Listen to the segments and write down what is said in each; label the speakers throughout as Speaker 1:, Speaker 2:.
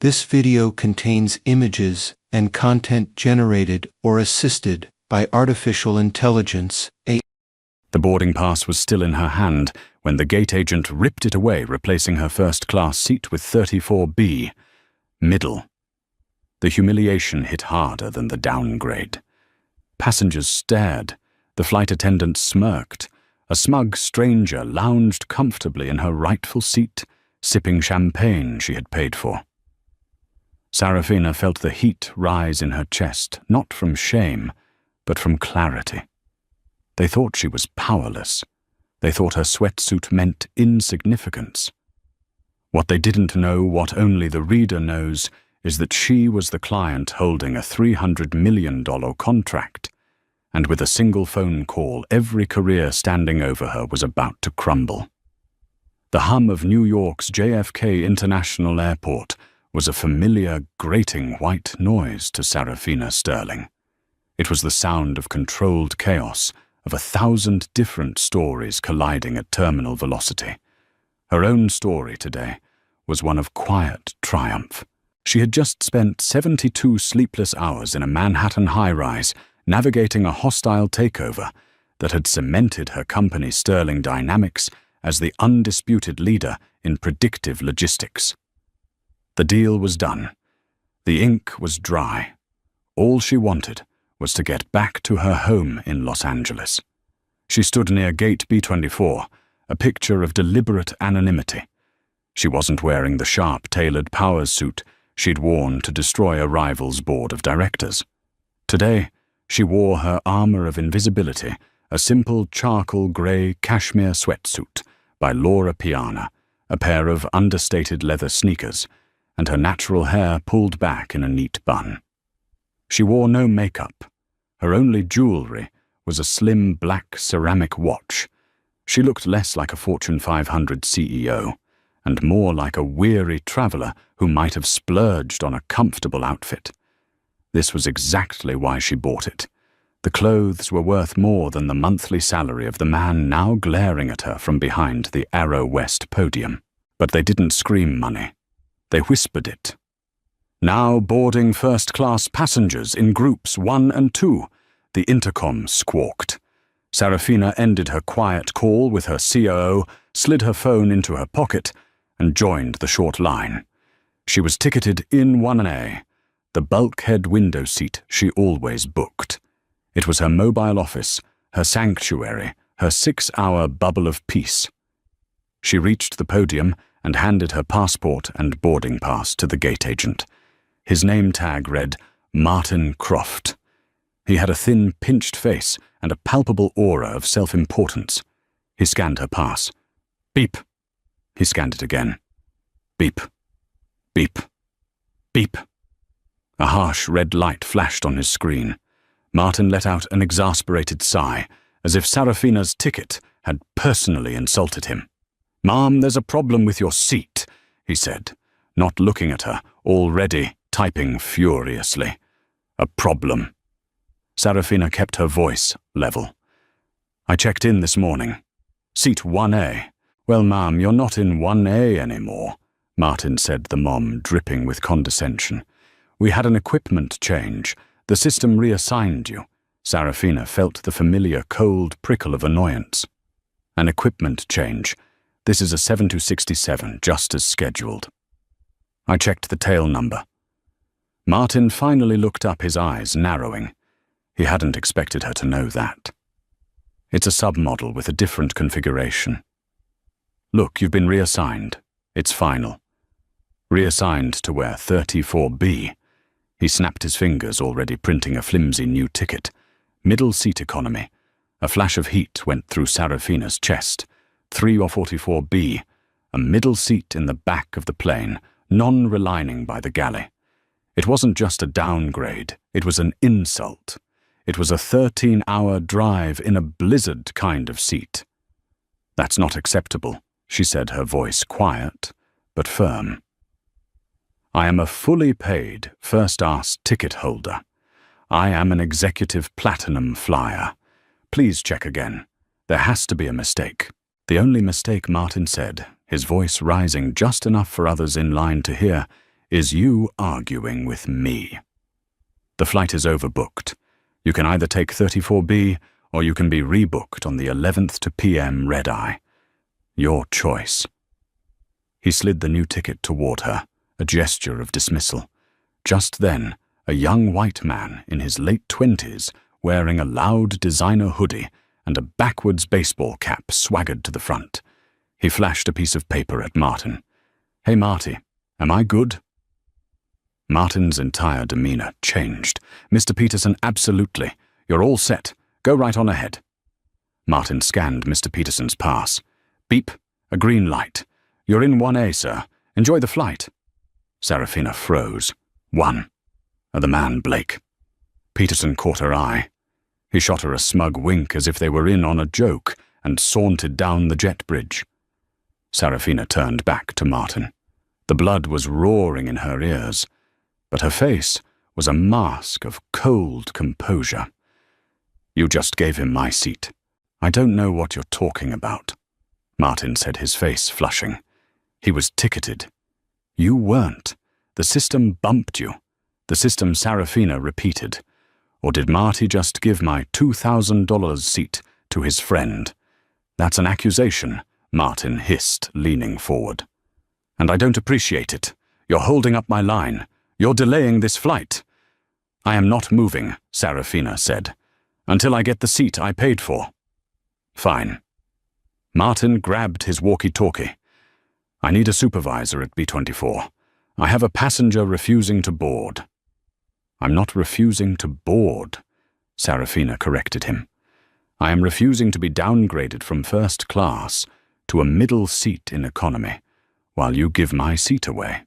Speaker 1: This video contains images and content generated or assisted by artificial intelligence.
Speaker 2: The boarding pass was still in her hand when the gate agent ripped it away, replacing her first-class seat with 34B, middle. The humiliation hit harder than the downgrade. Passengers stared. The flight attendant smirked. A smug stranger lounged comfortably in her rightful seat, sipping champagne she had paid for. Sarafina felt the heat rise in her chest, not from shame, but from clarity. They thought she was powerless. They thought her sweatsuit meant insignificance. What they didn't know, what only the reader knows, is that she was the client holding a $300 million contract, and with a single phone call, every career standing over her was about to crumble. The hum of New York's JFK International Airport was a familiar, grating white noise to Sarafina Sterling. It was the sound of controlled chaos, of 1,000 different stories colliding at terminal velocity. Her own story today was one of quiet triumph. She had just spent 72 sleepless hours in a Manhattan high-rise, navigating a hostile takeover that had cemented her company Sterling Dynamics as the undisputed leader in predictive logistics. The deal was done. The ink was dry. All she wanted was to get back to her home in Los Angeles. She stood near gate B24, a picture of deliberate anonymity. She wasn't wearing the sharp, tailored Powers suit she'd worn to destroy a rival's board of directors. Today, she wore her armor of invisibility, a simple charcoal grey cashmere sweatsuit by Laura Piana, a pair of understated leather sneakers, and her natural hair pulled back in a neat bun. She wore no makeup. Her only jewelry was a slim black ceramic watch. She looked less like a Fortune 500 CEO, and more like a weary traveler who might have splurged on a comfortable outfit. This was exactly why she bought it. The clothes were worth more than the monthly salary of the man now glaring at her from behind the Arrow West podium. But they didn't scream money. They whispered it. Now boarding first-class passengers in groups 1 and 2, the intercom squawked. Sarafina ended her quiet call with her COO, slid her phone into her pocket, and joined the short line. She was ticketed in 1A, the bulkhead window seat she always booked. It was her mobile office, her sanctuary, her 6-hour bubble of peace. She reached the podium and handed her passport and boarding pass to the gate agent. His name tag read, Martin Croft. He had a thin, pinched face and a palpable aura of self-importance. He scanned her pass. Beep. He scanned it again. Beep. Beep. Beep. A harsh red light flashed on his screen. Martin let out an exasperated sigh, as if Sarafina's ticket had personally insulted him. "Ma'am, there's a problem with your seat," he said, not looking at her, already typing furiously. "A problem." Sarafina kept her voice level. "I checked in this morning. Seat 1A. "Well, ma'am, you're not in 1A anymore," Martin said, the mom dripping with condescension. "We had an equipment change. The system reassigned you." Sarafina felt the familiar cold prickle of annoyance. "An equipment change. This is a 7267, just as scheduled." I checked the tail number. Martin finally looked up, his eyes narrowing. He hadn't expected her to know that. "It's a submodel with a different configuration. Look, you've been reassigned. It's final. Reassigned to where 34B. He snapped his fingers, already printing a flimsy new ticket. Middle seat economy. A flash of heat went through Sarafina's chest. 3 or 44B. A middle seat in the back of the plane, non-relining by the galley. It wasn't just a downgrade. It was an insult. It was a 13-hour drive in a blizzard kind of seat. "That's not acceptable," she said, her voice quiet, but firm. "I am a fully paid first-class ticket holder. I am an executive platinum flyer. Please check again. There has to be a mistake." The only mistake, Martin said, his voice rising just enough for others in line to hear, is you arguing with me. The flight is overbooked. You can either take 34B or you can be rebooked on the 11th to PM red-eye. Your choice. He slid the new ticket toward her, a gesture of dismissal. Just then, a young white man in his late 20s, wearing a loud designer hoodie and a backwards baseball cap, swaggered to the front. He flashed a piece of paper at Martin. "Hey, Marty, am I good?" Martin's entire demeanor changed. "Mr. Peterson, absolutely. You're all set. Go right on ahead." Martin scanned Mr. Peterson's pass. "Beep, a green light. You're in 1A, sir. Enjoy the flight." Serafina froze. "1. The man, Blake." Peterson caught her eye. He shot her a smug wink as if they were in on a joke and sauntered down the jet bridge. Serafina turned back to Martin. The blood was roaring in her ears, but her face was a mask of cold composure. "You just gave him my seat. I don't know what you're talking about," Martin said, his face flushing. "He was ticketed. You weren't. The system bumped you." The system, Serafina repeated. "Or did Marty just give my $2,000 seat to his friend?" "That's an accusation," Martin hissed, leaning forward. "And I don't appreciate it. You're holding up my line. You're delaying this flight." "I am not moving," Serafina said, "until I get the seat I paid for." "Fine." Martin grabbed his walkie-talkie. "I need a supervisor at B-24. I have a passenger refusing to board." "I'm not refusing to board," Serafina corrected him. "I am refusing to be downgraded from first class to a middle seat in economy, while you give my seat away.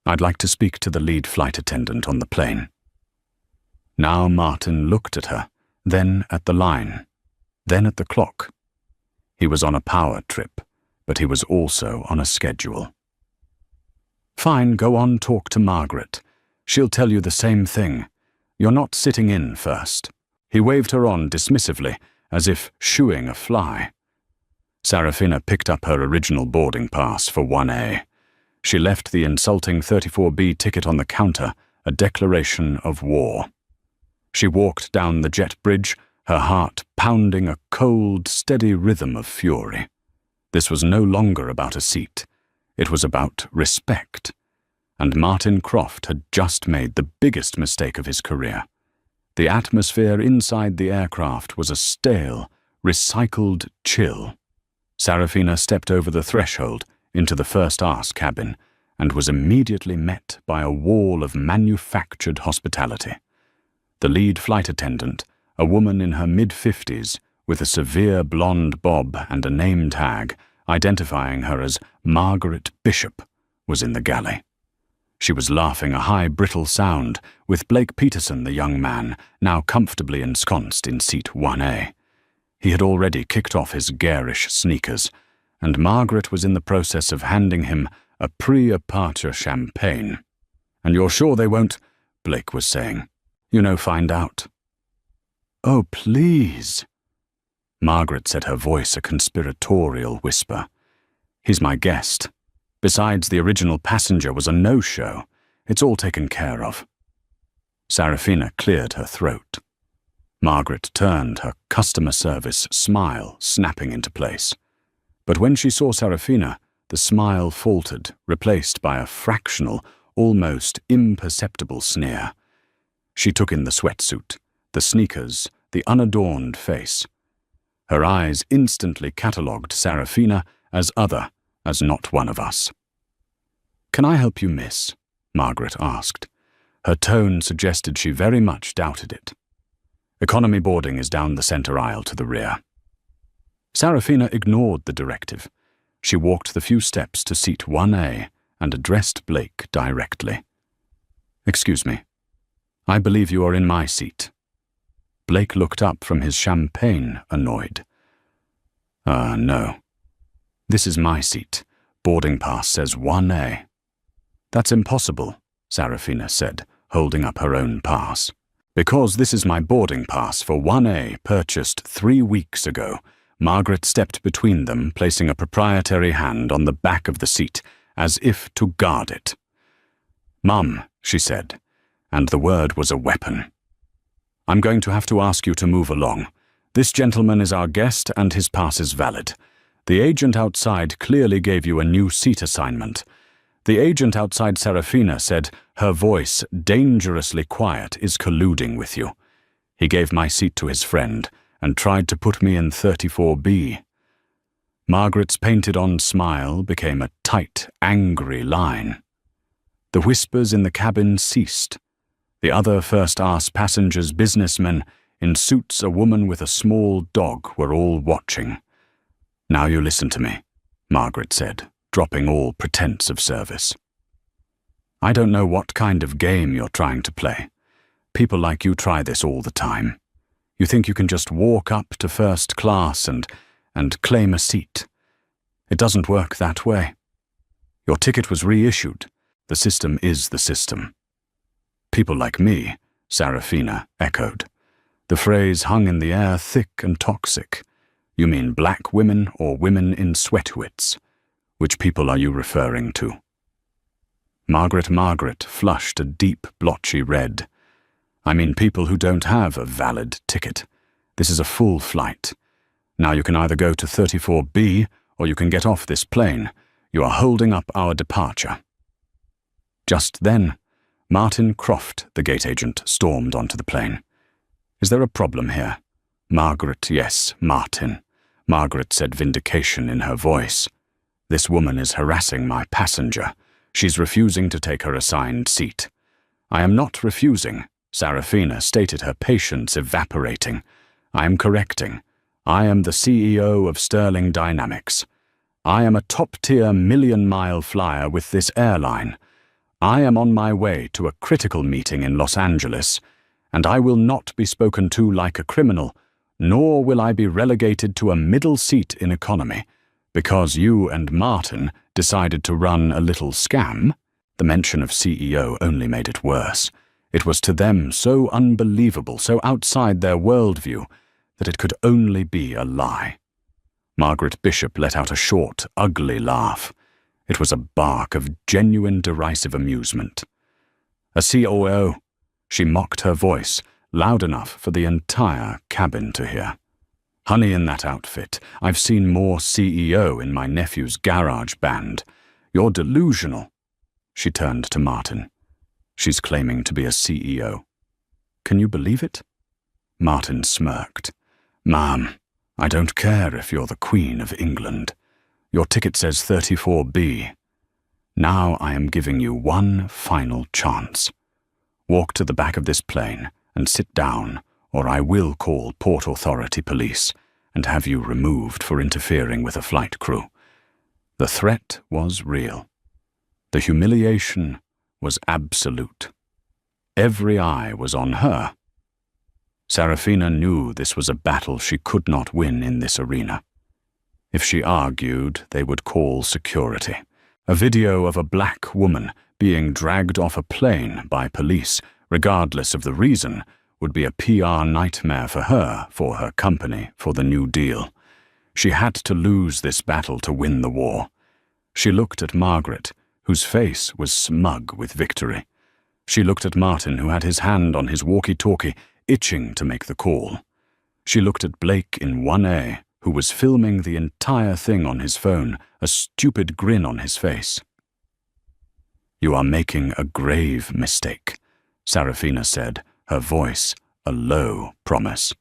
Speaker 2: I'd like to speak to the lead flight attendant on the plane." Now Martin looked at her, then at the line, then at the clock. He was on a power trip, but he was also on a schedule. "Fine, go on, talk to Margaret. She'll tell you the same thing. You're not sitting in first." He waved her on dismissively, as if shooing a fly. Serafina picked up her original boarding pass for 1A. She left the insulting 34B ticket on the counter, a declaration of war. She walked down the jet bridge, her heart pounding a cold, steady rhythm of fury. This was no longer about a seat. It was about respect. And Martin Croft had just made the biggest mistake of his career. The atmosphere inside the aircraft was a stale, recycled chill. Serafina stepped over the threshold into the first-class cabin and was immediately met by a wall of manufactured hospitality. The lead flight attendant, a woman in her mid-50s with a severe blonde bob and a name tag identifying her as Margaret Bishop, was in the galley. She was laughing a high, brittle sound with Blake Peterson, the young man, now comfortably ensconced in seat 1A. He had already kicked off his garish sneakers, and Margaret was in the process of handing him a pre-departure champagne. "And you're sure they won't?" Blake was saying. "You know, find out." "Oh, please." Margaret said, her voice a conspiratorial whisper. "He's my guest. Besides, the original passenger was a no-show. It's all taken care of." Serafina cleared her throat. Margaret turned, her customer service smile snapping into place. But when she saw Serafina, the smile faltered, replaced by a fractional, almost imperceptible sneer. She took in the sweatsuit, the sneakers, the unadorned face. Her eyes instantly catalogued Serafina as other, as not one of us. "Can I help you, miss?" Margaret asked. Her tone suggested she very much doubted it. "Economy boarding is down the center aisle to the rear." Serafina ignored the directive. She walked the few steps to seat 1A and addressed Blake directly. "Excuse me. I believe you are in my seat." Blake looked up from his champagne, annoyed. No. This is my seat. Boarding pass says 1A." "That's impossible," Serafina said, holding up her own pass. "Because this is my boarding pass for 1A purchased 3 weeks ago." Margaret stepped between them, placing a proprietary hand on the back of the seat, as if to guard it. "Mum," she said, and the word was a weapon. "I'm going to have to ask you to move along. This gentleman is our guest and his pass is valid. The agent outside clearly gave you a new seat assignment. The agent outside Serafina said her voice, dangerously quiet, is colluding with you. He gave my seat to his friend and tried to put me in 34B. Margaret's painted-on smile became a tight, angry line. The whispers in the cabin ceased. The other first-class passengers, businessmen, in suits, a woman with a small dog, were all watching. "Now you listen to me," Margaret said, dropping all pretense of service. "I don't know what kind of game you're trying to play. People like you try this all the time. You think you can just walk up to first class and claim a seat. It doesn't work that way. Your ticket was reissued. The system is the system." "People like me," Serafina echoed. The phrase hung in the air thick and toxic. "You mean black women or women in sweatwits? Which people are you referring to?" Margaret flushed a deep, blotchy red. "I mean people who don't have a valid ticket. This is a full flight. Now you can either go to 34B or you can get off this plane. You are holding up our departure." Just then, Martin Croft, the gate agent, stormed onto the plane. "Is there a problem here?" "Margaret, yes, Martin." Margaret said, vindication in her voice. "This woman is harassing my passenger. She's refusing to take her assigned seat." "I am not refusing," Serafina stated, her patience evaporating. "I am correcting. I am the CEO of Sterling Dynamics. I am a top-tier million-mile flyer with this airline. I am on my way to a critical meeting in Los Angeles, and I will not be spoken to like a criminal, nor will I be relegated to a middle seat in economy, because you and Martin decided to run a little scam." The mention of CEO only made it worse. It was to them so unbelievable, so outside their worldview, that it could only be a lie. Margaret Bishop let out a short, ugly laugh. It was a bark of genuine derisive amusement. "A COO," she mocked, her voice loud enough for the entire cabin to hear. "Honey, in that outfit, I've seen more CEO in my nephew's garage band. You're delusional." She turned to Martin. "She's claiming to be a CEO. Can you believe it?" Martin smirked. "Ma'am, I don't care if you're the Queen of England. Your ticket says 34B. Now I am giving you one final chance. Walk to the back of this plane and sit down, or I will call Port Authority police and have you removed for interfering with a flight crew." The threat was real. The humiliation was absolute. Every eye was on her. Serafina knew this was a battle she could not win in this arena. If she argued, they would call security. A video of a black woman being dragged off a plane by police, regardless of the reason, would be a PR nightmare for her company, for the New Deal. She had to lose this battle to win the war. She looked at Margaret, whose face was smug with victory. She looked at Martin, who had his hand on his walkie-talkie, itching to make the call. She looked at Blake in 1A, who was filming the entire thing on his phone, a stupid grin on his face. "You are making a grave mistake," Serafina said, her voice a low promise.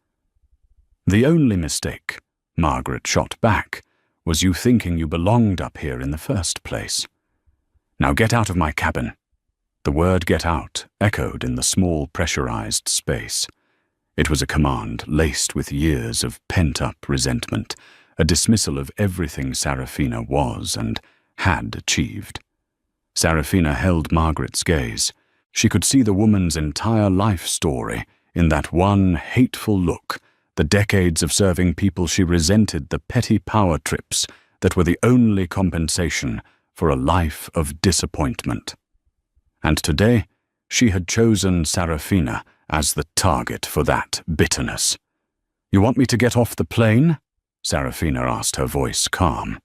Speaker 2: "The only mistake," Margaret shot back, "was you thinking you belonged up here in the first place. Now get out of my cabin." The word "get out" echoed in the small pressurized space. It was a command laced with years of pent-up resentment, a dismissal of everything Serafina was and had achieved. Serafina held Margaret's gaze. She could see the woman's entire life story in that one hateful look, the decades of serving people she resented, the petty power trips that were the only compensation for a life of disappointment. And today, she had chosen Serafina as the target for that bitterness. "You want me to get off the plane?" Serafina asked, her voice calm.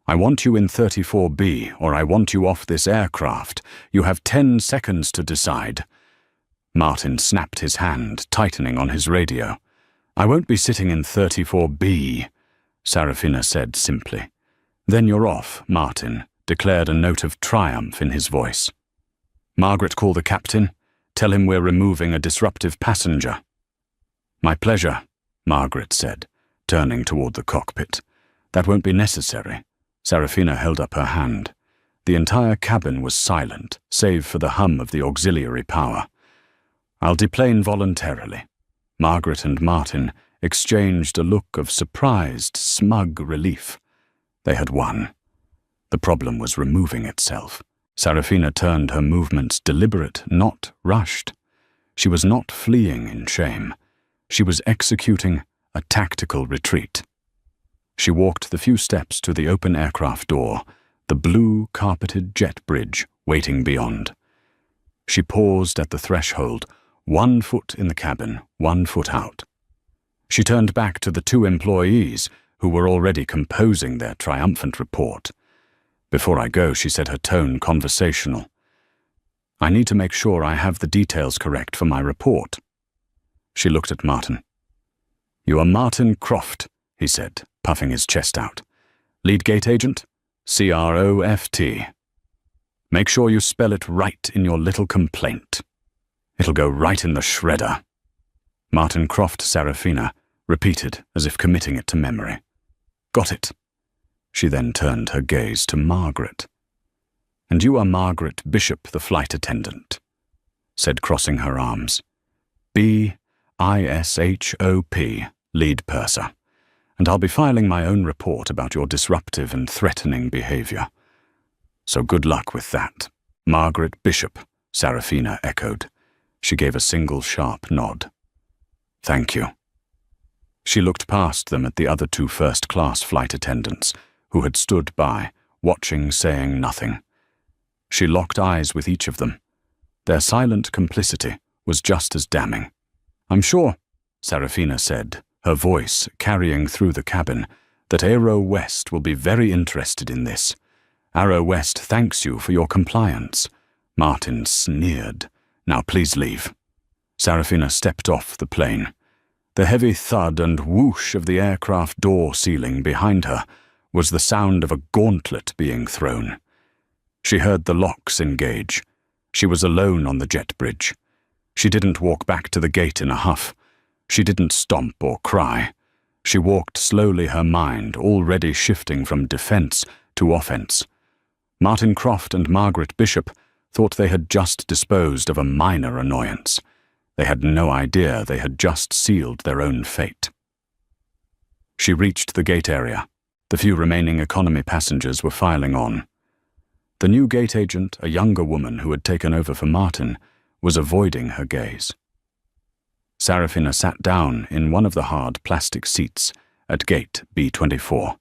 Speaker 2: I want you in 34B, or I want you off this aircraft. You have 10 seconds to decide. Martin snapped his hand, tightening on his radio. I won't be sitting in 34B, Sarafina said simply. Then you're off, Martin declared, a note of triumph in his voice. Margaret, call the captain. Tell him we're removing a disruptive passenger. My pleasure, Margaret said, turning toward the cockpit. That won't be necessary. Sarafina held up her hand. The entire cabin was silent, save for the hum of the auxiliary power. I'll deplane voluntarily. Margaret and Martin exchanged a look of surprised, smug relief. They had won. The problem was removing itself. Sarafina turned her movements deliberate, not rushed. She was not fleeing in shame. She was executing a tactical retreat. She walked the few steps to the open aircraft door, the blue carpeted jet bridge waiting beyond. She paused at the threshold, 1 foot in the cabin, 1 foot out. She turned back to the 2 employees who were already composing their triumphant report. Before I go, she said, her tone conversational. I need to make sure I have the details correct for my report. She looked at Martin. You are Martin Croft, he said, puffing his chest out. Lead gate agent? C-R-O-F-T. Make sure you spell it right in your little complaint. It'll go right in the shredder. Martin Croft Sarafina repeated as if committing it to memory. Got it. She then turned her gaze to Margaret. And you are Margaret Bishop, the flight attendant, said, crossing her arms. B-I-S-H-O-P, lead purser. And I'll be filing my own report about your disruptive and threatening behavior. So good luck with that. Margaret Bishop, Sarafina echoed. She gave a single sharp nod. Thank you. She looked past them at the other 2 first-class flight attendants, who had stood by, watching, saying nothing. She locked eyes with each of them. Their silent complicity was just as damning. I'm sure, Sarafina said, her voice carrying through the cabin, that Aero West will be very interested in this. Aero West thanks you for your compliance. Martin sneered. Now please leave. Sarafina stepped off the plane. The heavy thud and whoosh of the aircraft door ceiling behind her was the sound of a gauntlet being thrown. She heard the locks engage. She was alone on the jet bridge. She didn't walk back to the gate in a huff. She didn't stomp or cry. She walked slowly, her mind already shifting from defense to offense. Martin Croft and Margaret Bishop thought they had just disposed of a minor annoyance. They had no idea they had just sealed their own fate. She reached the gate area. The few remaining economy passengers were filing on. The new gate agent, a younger woman who had taken over for Martin, was avoiding her gaze. Sarafina sat down in one of the hard plastic seats at gate B24.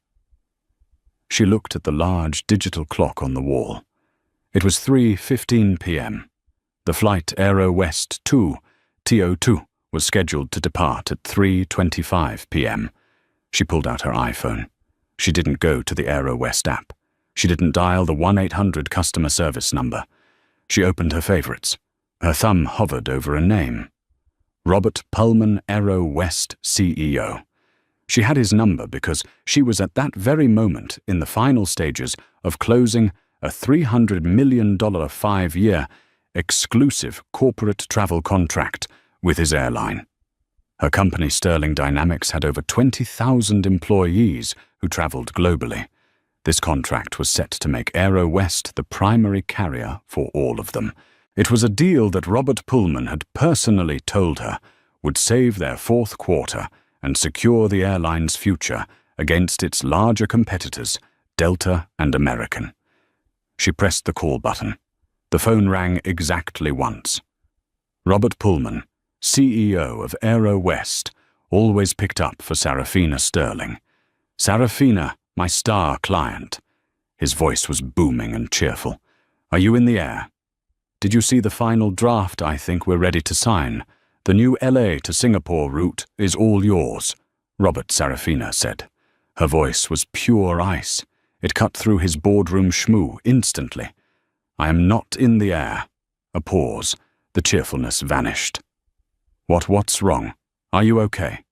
Speaker 2: She looked at the large digital clock on the wall. It was 3:15 p.m. The flight Aero West 2, TO2, was scheduled to depart at 3:25 p.m. She pulled out her iPhone. She didn't go to the Aero West app. She didn't dial the 1-800 customer service number. She opened her favorites. Her thumb hovered over a name. Robert Pullman, Aero West CEO. She had his number because she was at that very moment in the final stages of closing a $300 million 5-year exclusive corporate travel contract with his airline. Her company Sterling Dynamics had over 20,000 employees who traveled globally. This contract was set to make Aero West the primary carrier for all of them. It was a deal that Robert Pullman had personally told her would save their fourth quarter and secure the airline's future against its larger competitors, Delta and American. She pressed the call button. The phone rang exactly once. Robert Pullman, CEO of Aero West, always picked up for Sarafina Sterling. Sarafina, my star client. His voice was booming and cheerful. Are you in the air? Did you see the final draft I think we're ready to sign? The new LA to Singapore route is all yours, Robert Sarafina said. Her voice was pure ice. It cut through his boardroom schmoo instantly. "I am not in the air." A pause. The cheerfulness vanished. What's wrong? Are you okay?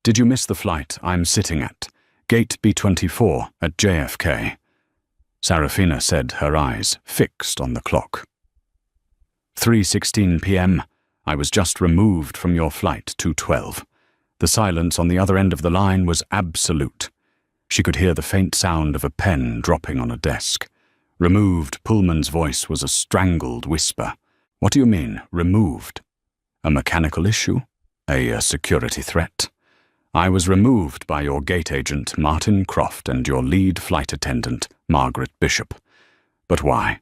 Speaker 2: Did you miss the flight I'm sitting at? Gate B24 at JFK. Sarafina said, her eyes fixed on the clock. 3:16 p.m. I was just removed from your flight 212. The silence on the other end of the line was absolute. She could hear the faint sound of a pen dropping on a desk. Removed, Pullman's voice was a strangled whisper. What do you mean, removed? A mechanical issue? A security threat? I was removed by your gate agent, Martin Croft, and your lead flight attendant, Margaret Bishop. But why?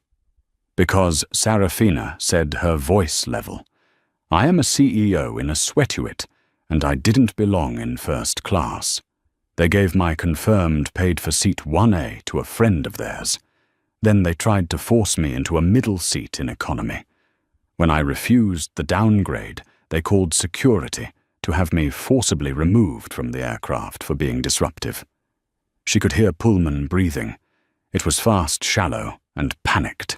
Speaker 2: Because Sarafina said her voice level. I am a CEO in a sweatuit, and I didn't belong in first class. They gave my confirmed paid-for seat 1A to a friend of theirs. Then they tried to force me into a middle seat in economy. When I refused the downgrade, they called security to have me forcibly removed from the aircraft for being disruptive. She could hear Pullman breathing. It was fast, shallow, and panicked.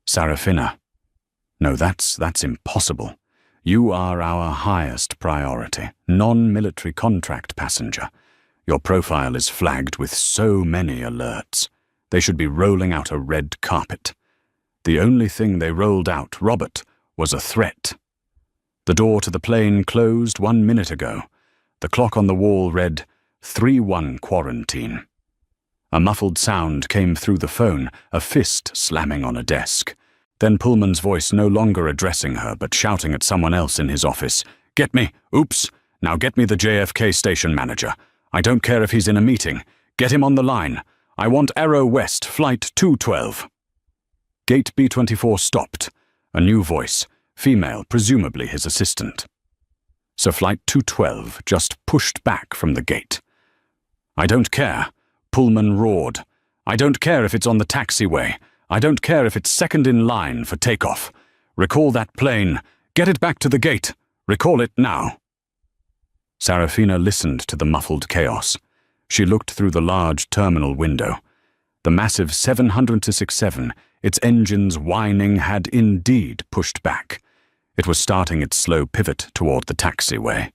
Speaker 2: Sarafina. No, that's impossible. You are our highest priority, non-military contract passenger. Your profile is flagged with so many alerts. They should be rolling out a red carpet. The only thing they rolled out, Robert, was a threat. The door to the plane closed 1 minute ago. The clock on the wall read 3-1 quarantine. A muffled sound came through the phone, a fist slamming on a desk. Then Pullman's voice no longer addressing her, but shouting at someone else in his office. Get me! Oops! Now get me the JFK station manager. I don't care if he's in a meeting. Get him on the line. I want Aero West, flight 212. Gate B24 stopped. A new voice, female, presumably his assistant. So flight 212 just pushed back from the gate. I don't care, Pullman roared. I don't care if it's on the taxiway. I don't care if it's second in line for takeoff. Recall that plane. Get it back to the gate. Recall it now. Sarafina listened to the muffled chaos. She looked through the large terminal window. The massive 767, its engines whining, had indeed pushed back. It was starting its slow pivot toward the taxiway.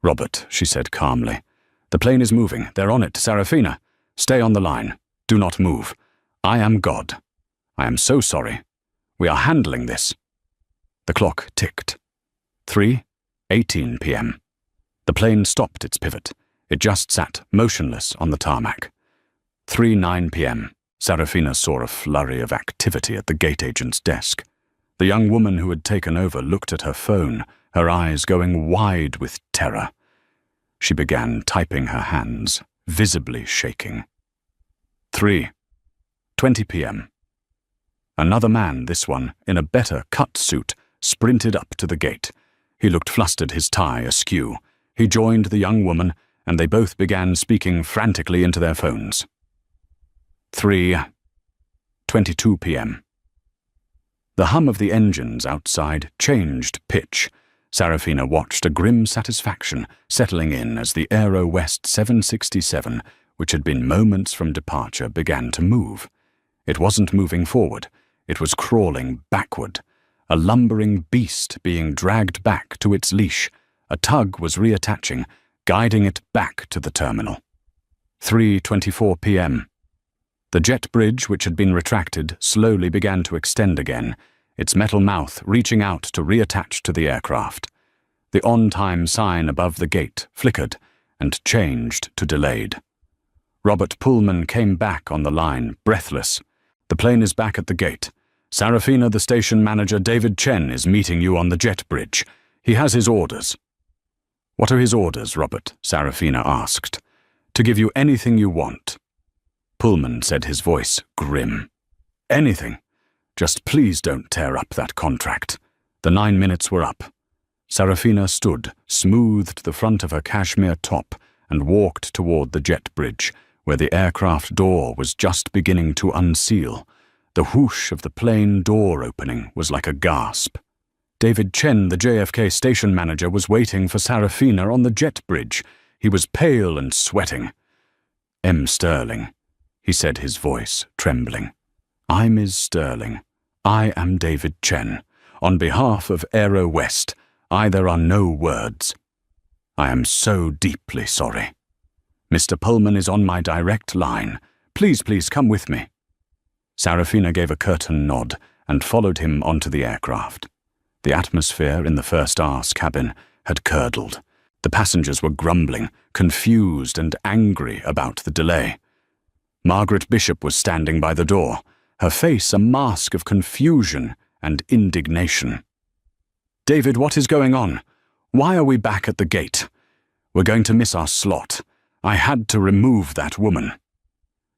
Speaker 2: Robert, she said calmly. The plane is moving. They're on it. Sarafina, stay on the line. Do not move. I am God. I am so sorry. We are handling this. The clock ticked. 3:18 p.m. The plane stopped its pivot. It just sat, motionless, on the tarmac. 3:09 p.m. Sarafina saw a flurry of activity at the gate agent's desk. The young woman who had taken over looked at her phone, her eyes going wide with terror. She began typing her hands, visibly shaking. 3:20 p.m. Another man, this one, in a better cut suit, sprinted up to the gate. He looked flustered, his tie askew. He joined the young woman, and they both began speaking frantically into their phones. 3:22 p.m. The hum of the engines outside changed pitch. Sarafina watched a grim satisfaction settling in as the Aero West 767, which had been moments from departure, began to move. It wasn't moving forward. It was crawling backward. A lumbering beast being dragged back to its leash. A tug was reattaching, guiding it back to the terminal. 3:24 p.m. The jet bridge, which had been retracted, slowly began to extend again, its metal mouth reaching out to reattach to the aircraft. The on-time sign above the gate flickered and changed to delayed. Robert Pullman came back on the line, breathless. The plane is back at the gate. Sarafina, the station manager, David Chen, is meeting you on the jet bridge. He has his orders. What are his orders, Robert? Sarafina asked. To give you anything you want. Pullman said, his voice grim. Anything. Just please don't tear up that contract. The 9 minutes were up. Sarafina stood, smoothed the front of her cashmere top, and walked toward the jet bridge, where the aircraft door was just beginning to unseal. The whoosh of the plane door opening was like a gasp. David Chen, the JFK station manager, was waiting for Sarafina on the jet bridge. He was pale and sweating. M. Sterling. he said, his voice trembling. "I, Ms. Sterling, I am David Chen. On behalf of Aero West, there are no words. I am so deeply sorry. Mr. Pullman is on my direct line. Please come with me." Sarafina gave a curtain nod and followed him onto the aircraft. The atmosphere in the first-class cabin had curdled. The passengers were grumbling, confused and angry about the delay. Margaret Bishop was standing by the door, her face a mask of confusion and indignation. "David, what is going on? Why are we back at the gate? We're going to miss our slot. I had to remove that woman."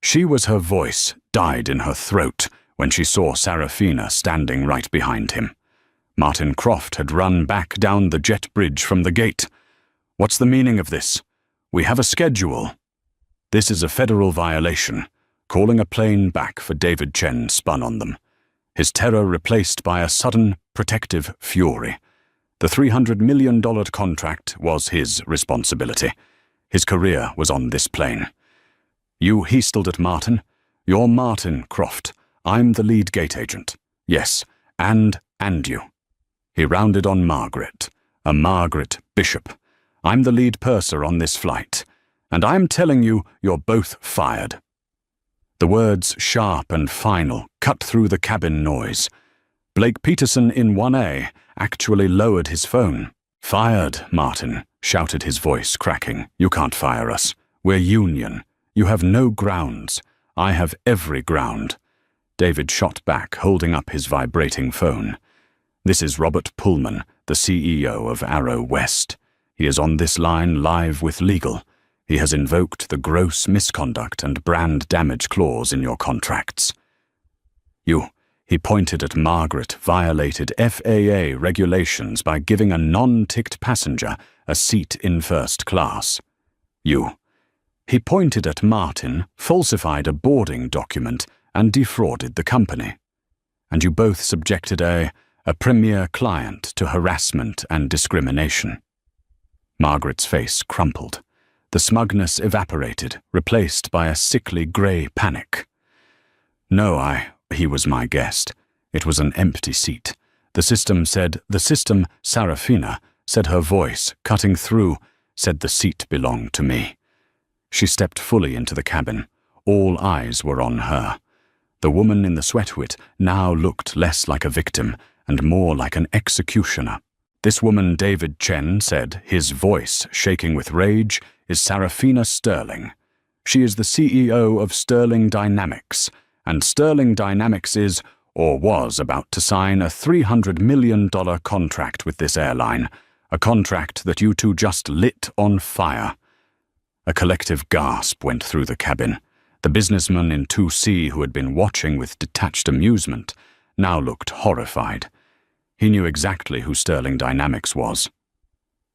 Speaker 2: Her voice died in her throat when she saw Sarafina standing right behind him. Martin Croft had run back down the jet bridge from the gate. "What's the meaning of this? We have a schedule." "This is a federal violation. Calling a plane back for David Chen spun on them. His terror replaced by a sudden, protective fury. The $300 million contract was his responsibility. His career was on this plane. You heastled at Martin. You're Martin Croft. I'm the lead gate agent. Yes, and you." He rounded on Margaret, a Margaret Bishop. "I'm the lead purser on this flight, and I'm telling you, you're both fired." The words, sharp and final, cut through the cabin noise. Blake Peterson in 1A actually lowered his phone. "Fired, Martin," shouted his voice, cracking. "You can't fire us. We're union. You have no grounds. I have every ground." David shot back, holding up his vibrating phone. "This is Robert Pullman, the CEO of Aero West. He is on this line live with legal. He has invoked the gross misconduct and brand damage clause in your contracts. He pointed at Margaret, violated FAA regulations by giving a non-ticked passenger a seat in first class. He pointed at Martin, falsified a boarding document, and defrauded the company. And you both subjected a premier client to harassment and discrimination." Margaret's face crumpled. The smugness evaporated, replaced by a sickly grey panic. "No, he was my guest. It was an empty seat. The system, Sarafina, said her voice, cutting through, said the seat belonged to me." She stepped fully into the cabin. All eyes were on her. The woman in the sweatwit now looked less like a victim and more like an executioner. "This woman David Chen said, his voice shaking with rage, is Sarafina Sterling. She is the CEO of Sterling Dynamics, and Sterling Dynamics is, or was, about to sign a $300 million contract with this airline, a contract that you two just lit on fire." A collective gasp went through the cabin. The businessman in 2C, who had been watching with detached amusement, now looked horrified. He knew exactly who Sterling Dynamics was.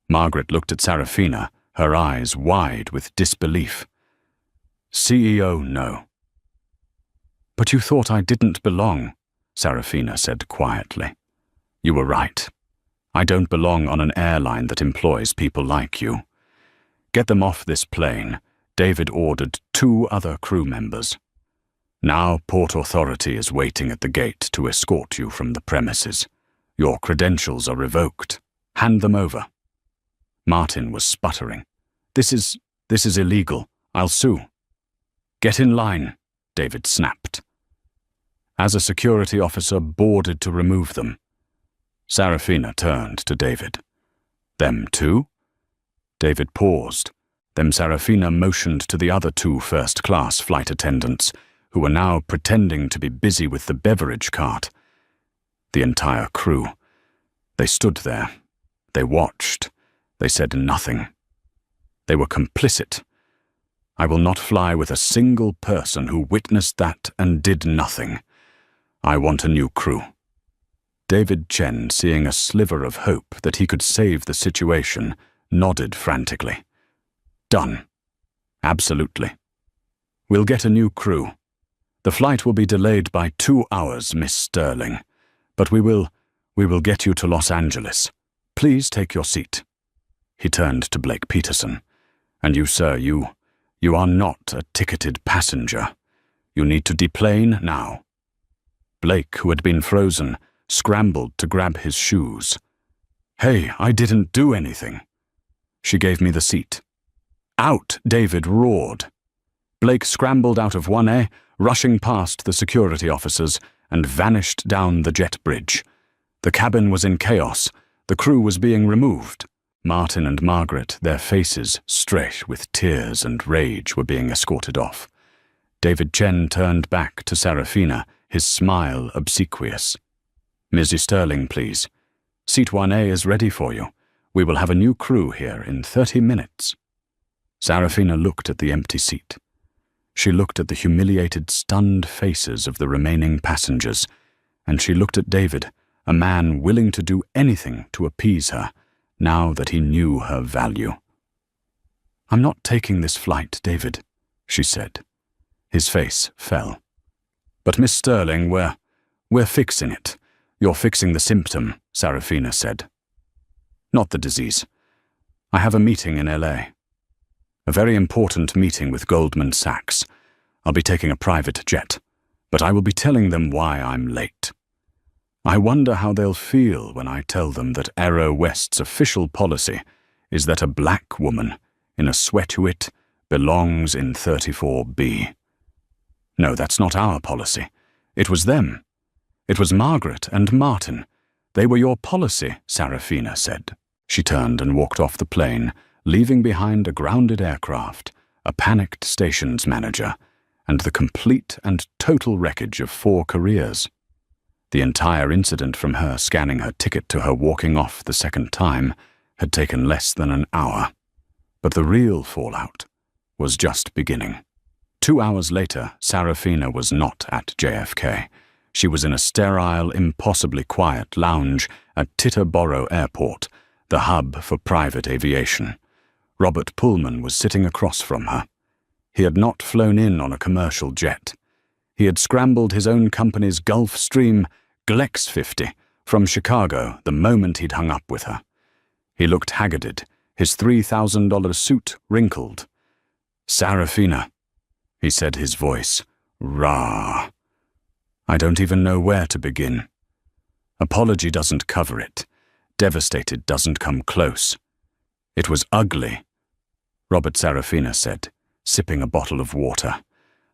Speaker 2: Margaret looked at Sarafina, her eyes wide with disbelief. "CEO, no." "But you thought I didn't belong," Sarafina said quietly. "You were right. I don't belong on an airline that employs people like you. Get them off this plane." David ordered 2 other crew members. "Now Port Authority is waiting at the gate to escort you from the premises. Your credentials are revoked. Hand them over." Martin was sputtering. This is illegal. I'll sue." "Get in line," David snapped. As a security officer boarded to remove them, Sarafina turned to David. "Them too?" David paused. Then Sarafina motioned to the other 2 first-class flight attendants, who were now pretending to be busy with the beverage cart. The entire crew. They stood there. They watched. They said nothing. They were complicit. I will not fly with a single person who witnessed that and did nothing. I want a new crew. David Chen, seeing a sliver of hope that he could save the situation, nodded frantically. Done. Absolutely. We'll get a new crew. The flight will be delayed by 2 hours, Miss Sterling. But we will get you to Los Angeles. Please take your seat. He turned to Blake Peterson. And you, sir, you are not a ticketed passenger. You need to deplane now." Blake, who had been frozen, scrambled to grab his shoes. "Hey, I didn't do anything." She gave me the seat. "Out!" David roared. Blake scrambled out of 1A, rushing past the security officers, and vanished down the jet bridge. The cabin was in chaos. The crew was being removed. Martin and Margaret, their faces straight with tears and rage, were being escorted off. David Chen turned back to Serafina, his smile obsequious. "Mrs. Sterling, please. Seat 1A is ready for you. We will have a new crew here in 30 minutes. Serafina looked at the empty seat. She looked at the humiliated, stunned faces of the remaining passengers, and she looked at David, a man willing to do anything to appease her, now that he knew her value. "I'm not taking this flight, David," she said. His face fell. "But Miss Sterling, we're fixing it. You're fixing the symptom," Serafina said. "Not the disease. I have a meeting in LA. A very important meeting with Goldman Sachs. I'll be taking a private jet, but I will be telling them why I'm late. I wonder how they'll feel when I tell them that Aero West's official policy is that a black woman in a sweatsuit belongs in 34B. No, that's not our policy. It was them. It was Margaret and Martin. They were your policy," Serafina said. She turned and walked off the plane, leaving behind a grounded aircraft, a panicked stations manager, and the complete and total wreckage of 4 careers. The entire incident, from her scanning her ticket to her walking off the second time, had taken less than an hour. But the real fallout was just beginning. 2 hours later, Serafina was not at JFK. She was in a sterile, impossibly quiet lounge at Teterboro Airport, the hub for private aviation. Robert Pullman was sitting across from her. He had not flown in on a commercial jet. He had scrambled his own company's Gulfstream Glex 50 from Chicago the moment he'd hung up with her. He looked haggarded, his $3,000 suit wrinkled. "Serafina," he said, his voice raw. "I don't even know where to begin. Apology doesn't cover it. Devastated doesn't come close. It was ugly," Robert Serafina said, sipping a bottle of water.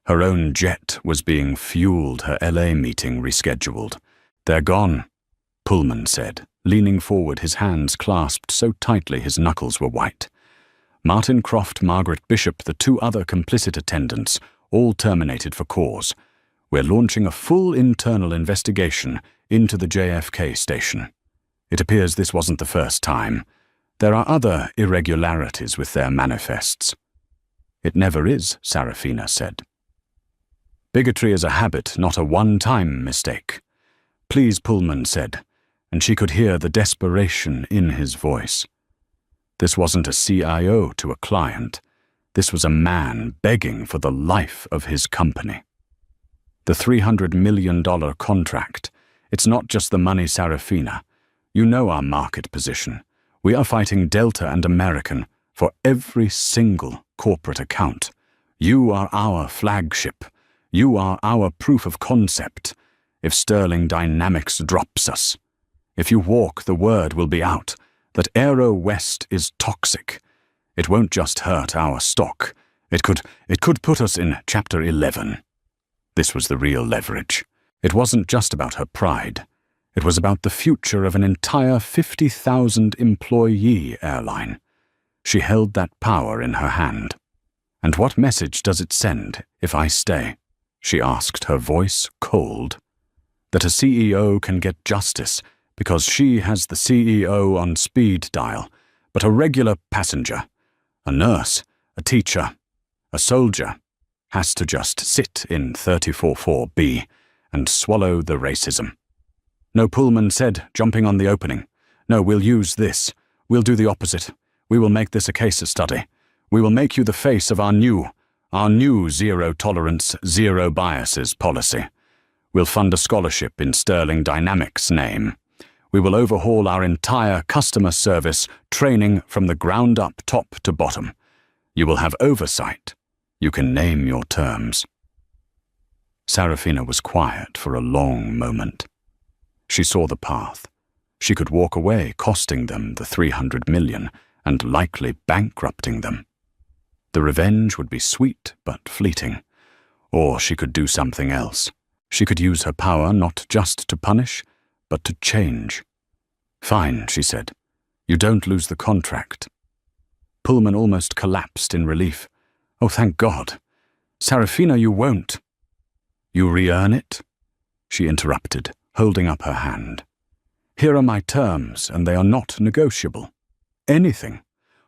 Speaker 2: Her own jet was being fueled, her LA meeting rescheduled. "They're gone," Pullman said, leaning forward, his hands clasped so tightly his knuckles were white. Martin Croft, Margaret Bishop, the 2 other complicit attendants, all terminated for cause. "We're launching a full internal investigation into the JFK station. It appears this wasn't the first time. There are other irregularities with their manifests." "It never is," Serafina said. "Bigotry is a habit, not a one-time mistake." "Please," Pullman said, and she could hear the desperation in his voice. This wasn't a CIO to a client. This was a man begging for the life of his company. The $300 million contract. It's not just the money, Serafina. You know our market position. We are fighting Delta and American for every single corporate account. You are our flagship. You are our proof of concept. If Sterling Dynamics drops us, if you walk, the word will be out that Aero West is toxic. It won't just hurt our stock. It could put us in Chapter 11. This was the real leverage. It wasn't just about her pride. It was about the future of an entire 50,000-employee airline. She held that power in her hand. "And what message does it send if I stay?" she asked, her voice cold. "That a CEO can get justice because she has the CEO on speed dial, but a regular passenger, a nurse, a teacher, a soldier, has to just sit in 34-4B and swallow the racism." "No," Pullman said, jumping on the opening. "No, we'll use this. We'll do the opposite. We will make this a case study. We will make you the face of our new zero tolerance, zero biases policy. We'll fund a scholarship in Sterling Dynamics' name. We will overhaul our entire customer service training from the ground up, top to bottom. You will have oversight. You can name your terms." Sarafina was quiet for a long moment. She saw the path. She could walk away, costing them the 300 million and likely bankrupting them. The revenge would be sweet but fleeting. Or she could do something else. She could use her power not just to punish, but to change. "Fine," she said. "You don't lose the contract." Pullman almost collapsed in relief. "Oh, thank God. Sarafina, you won't." "You re-earn it?" she interrupted, holding up her hand. "Here are my terms, and they are not negotiable. Anything.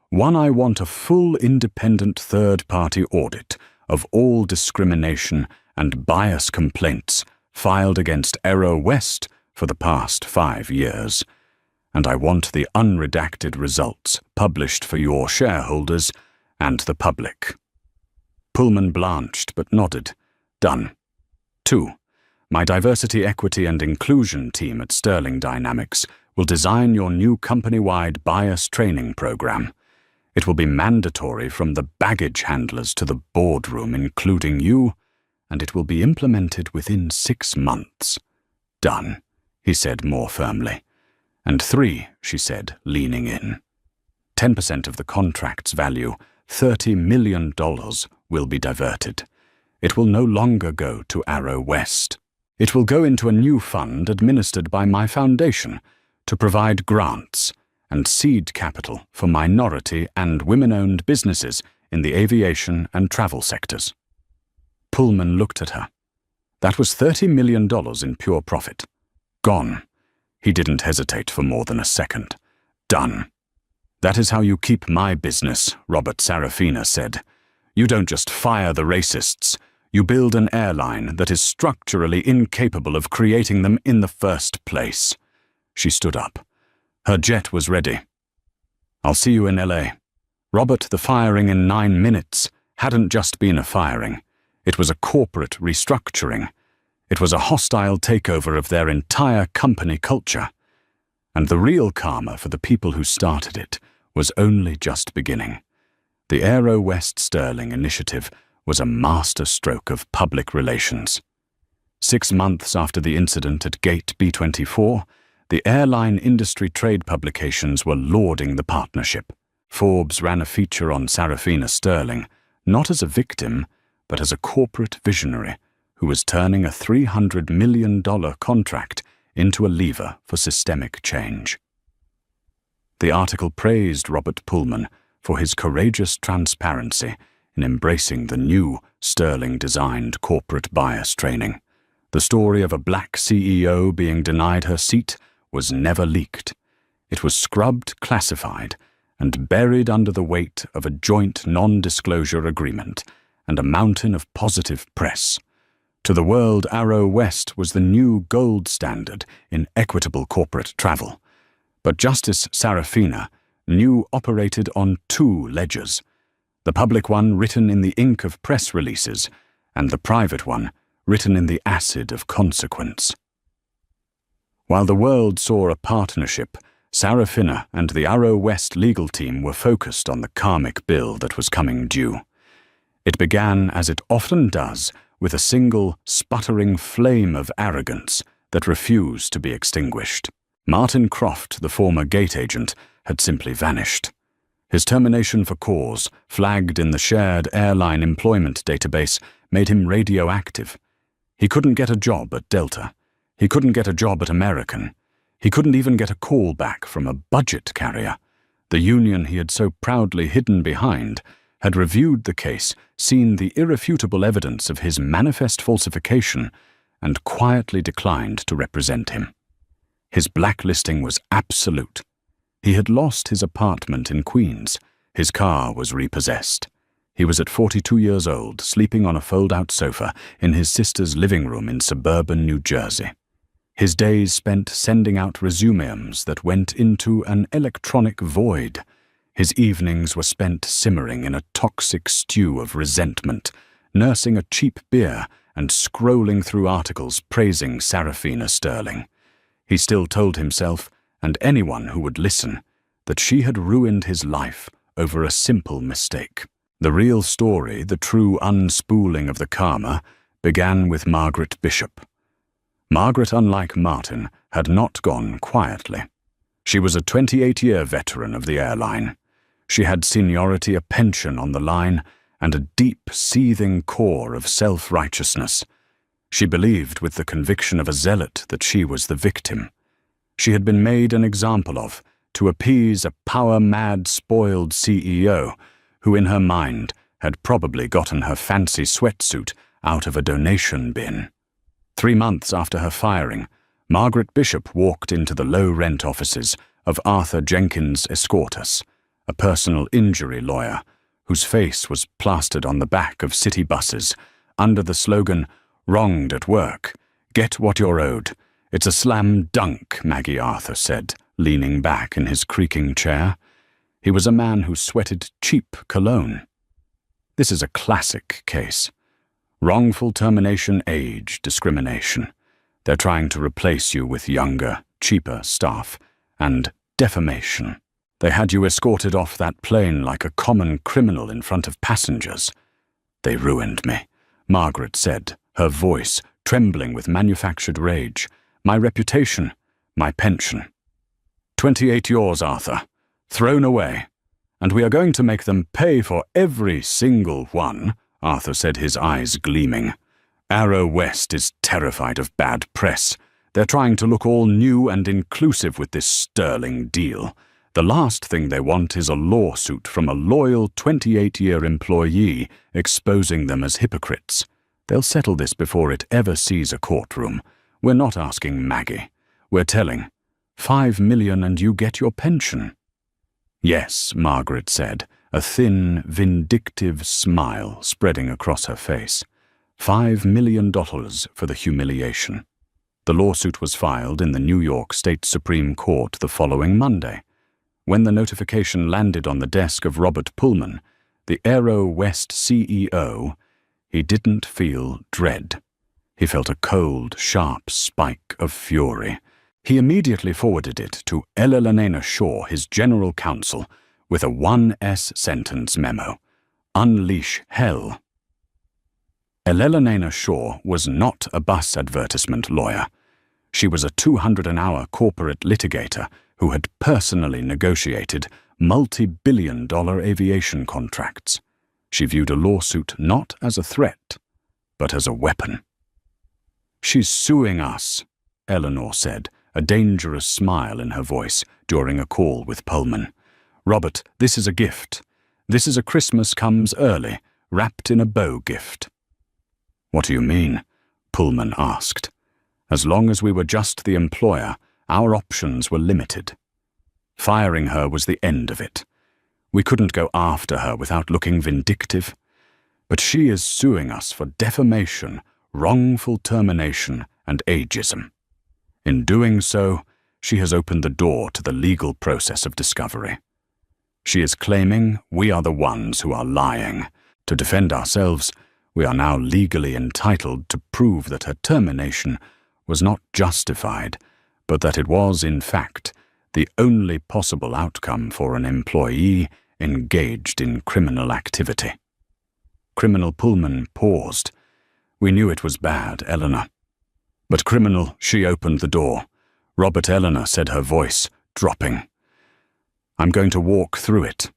Speaker 2: One, I want a full independent third-party audit of all discrimination and bias complaints filed against Aero West for the past 5 years. And I want the unredacted results published for your shareholders and the public." Pullman blanched but nodded. "Done. 2. My diversity, equity and inclusion team at Sterling Dynamics will design your new company-wide bias training program. It will be mandatory from the baggage handlers to the boardroom, including you, and it will be implemented within 6 months. Done," he said more firmly. "And 3, she said, leaning in. 10% of the contract's value, $30 million, will be diverted. It will no longer go to Aero West. It will go into a new fund administered by my foundation to provide grants and seed capital for minority and women-owned businesses in the aviation and travel sectors." Pullman looked at her. That was $30 million in pure profit. Gone. He didn't hesitate for more than a second. "Done. That is how you keep my business," Robert Sarafina said. "You don't just fire the racists. You build an airline that is structurally incapable of creating them in the first place." She stood up. Her jet was ready. "I'll see you in LA. Robert, the firing in 9 minutes hadn't just been a firing. It was a corporate restructuring. It was a hostile takeover of their entire company culture. And the real karma for the people who started it was only just beginning. The Aero West Sterling initiative was a masterstroke of public relations. 6 months after the incident at Gate B-24, the airline industry trade publications were lauding the partnership. Forbes ran a feature on Sarafina Sterling, not as a victim, but as a corporate visionary who was turning a $300 million contract into a lever for systemic change. The article praised Robert Pullman for his courageous transparency in embracing the new Sterling-designed corporate bias training. The story of a black CEO being denied her seat was never leaked. It was scrubbed, classified, and buried under the weight of a joint non-disclosure agreement and a mountain of positive press. To the world, Aero West was the new gold standard in equitable corporate travel. But Justice Sarafina operated on 2 ledgers, the public one written in the ink of press releases, and the private one written in the acid of consequence. While the world saw a partnership, Sarafina and the Aero West legal team were focused on the karmic bill that was coming due. It began, as it often does, with a single, sputtering flame of arrogance that refused to be extinguished. Martin Croft, the former gate agent, had simply vanished. His termination for cause, flagged in the shared airline employment database, made him radioactive. He couldn't get a job at Delta. He couldn't get a job at American. He couldn't even get a call back from a budget carrier. The union he had so proudly hidden behind had reviewed the case, seen the irrefutable evidence of his manifest falsification, and quietly declined to represent him. His blacklisting was absolute. He had lost his apartment in Queens. His car was repossessed. He was at 42 years old, sleeping on a fold-out sofa in his sister's living room in suburban New Jersey. His days spent sending out resumes that went into an electronic void. His evenings were spent simmering in a toxic stew of resentment, nursing a cheap beer and scrolling through articles praising Sarafina Sterling. He still told himself, and anyone who would listen, that she had ruined his life over a simple mistake. The real story, the true unspooling of the karma, began with Margaret Bishop. Margaret, unlike Martin, had not gone quietly. She was a 28-year veteran of the airline. She had seniority, a pension on the line, and a deep, seething core of self-righteousness. She believed with the conviction of a zealot that she was the victim. She had been made an example of to appease a power-mad, spoiled CEO who, in her mind, had probably gotten her fancy sweatsuit out of a donation bin. 3 months after her firing, Margaret Bishop walked into the low-rent offices of Arthur Jenkins Escortus, a personal injury lawyer whose face was plastered on the back of city buses under the slogan, "Wronged at work, get what you're owed. It's a slam dunk," Maggie Arthur said, leaning back in his creaking chair. He was a man who sweated cheap cologne. This is a classic case. Wrongful termination, age discrimination. They're trying to replace you with younger, cheaper staff. And defamation. They had you escorted off that plane like a common criminal in front of passengers. They ruined me, Margaret said, her voice trembling with manufactured rage. My reputation, my pension. 28 yours, Arthur. Thrown away. And we are going to make them pay for every single one, Arthur said, his eyes gleaming. Arrow West is terrified of bad press. They're trying to look all new and inclusive with this sterling deal. The last thing they want is a lawsuit from a loyal 28-year employee exposing them as hypocrites. They'll settle this before it ever sees a courtroom. We're not asking Maggie. We're telling, $5 million and you get your pension. Yes, Margaret said, a thin, vindictive smile spreading across her face. $5 million for the humiliation. The lawsuit was filed in the New York State Supreme Court the following Monday. When the notification landed on the desk of Robert Pullman, the Aero West CEO, he didn't feel dread. He felt a cold, sharp spike of fury. He immediately forwarded it to Elena Shaw, his general counsel, with a 1-sentence memo. Unleash hell. Elena Shaw was not a bus advertisement lawyer. She was a 200-an-hour corporate litigator who had personally negotiated multi-billion-dollar aviation contracts. She viewed a lawsuit not as a threat, but as a weapon. She's suing us, Eleanor said, a dangerous smile in her voice during a call with Pullman. Robert, this is a gift. This is a Christmas comes early, wrapped in a bow gift. What do you mean? Pullman asked. As long as we were just the employer, our options were limited. Firing her was the end of it. We couldn't go after her without looking vindictive. But she is suing us for defamation, wrongful termination, and ageism. In doing so, she has opened the door to the legal process of discovery. She is claiming we are the ones who are lying. To defend ourselves, we are now legally entitled to prove that her termination was not justified, but that it was, in fact, the only possible outcome for an employee engaged in criminal activity. Criminal Pullman paused. We knew it was bad, Eleanor. But criminal, she opened the door. Robert, Eleanor said, her voice dropping. I'm going to walk through it.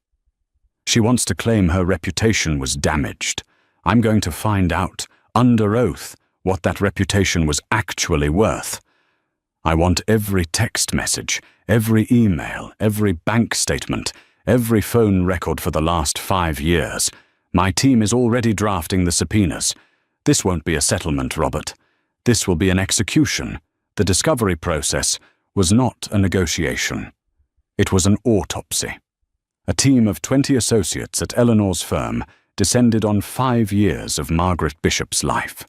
Speaker 2: She wants to claim her reputation was damaged. I'm going to find out, under oath, what that reputation was actually worth. I want every text message, every email, every bank statement, every phone record for the last 5 years. My team is already drafting the subpoenas. This won't be a settlement, Robert. This will be an execution. The discovery process was not a negotiation. It was an autopsy. A team of 20 associates at Eleanor's firm descended on 5 years of Margaret Bishop's life.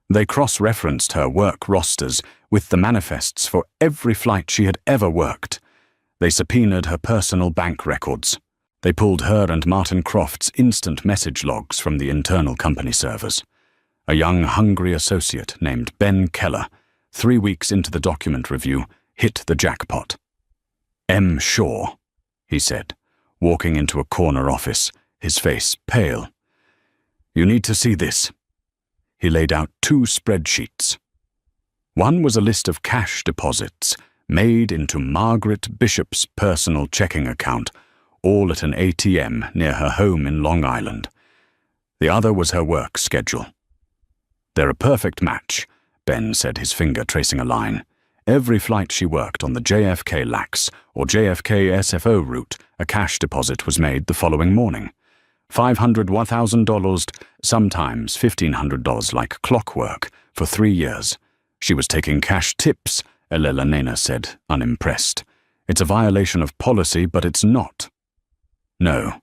Speaker 2: They cross-referenced her work rosters with the manifests for every flight she had ever worked. They subpoenaed her personal bank records. They pulled her and Martin Croft's instant message logs from the internal company servers. A young, hungry associate named Ben Keller, 3 weeks into the document review, hit the jackpot. M. Shaw, he said, walking into a corner office, his face pale. You need to see this. He laid out 2 spreadsheets. One was a list of cash deposits made into Margaret Bishop's personal checking account, all at an ATM near her home in Long Island. The other was her work schedule. "They're a perfect match," Ben said, his finger tracing a line. "Every flight she worked on the JFK LAX or JFK SFO route, a cash deposit was made the following morning. $500, $1,000, sometimes $1,500 like clockwork, for 3 years. She was taking cash tips," Elela Nena said, unimpressed. "It's a violation of policy, but it's not." "No,"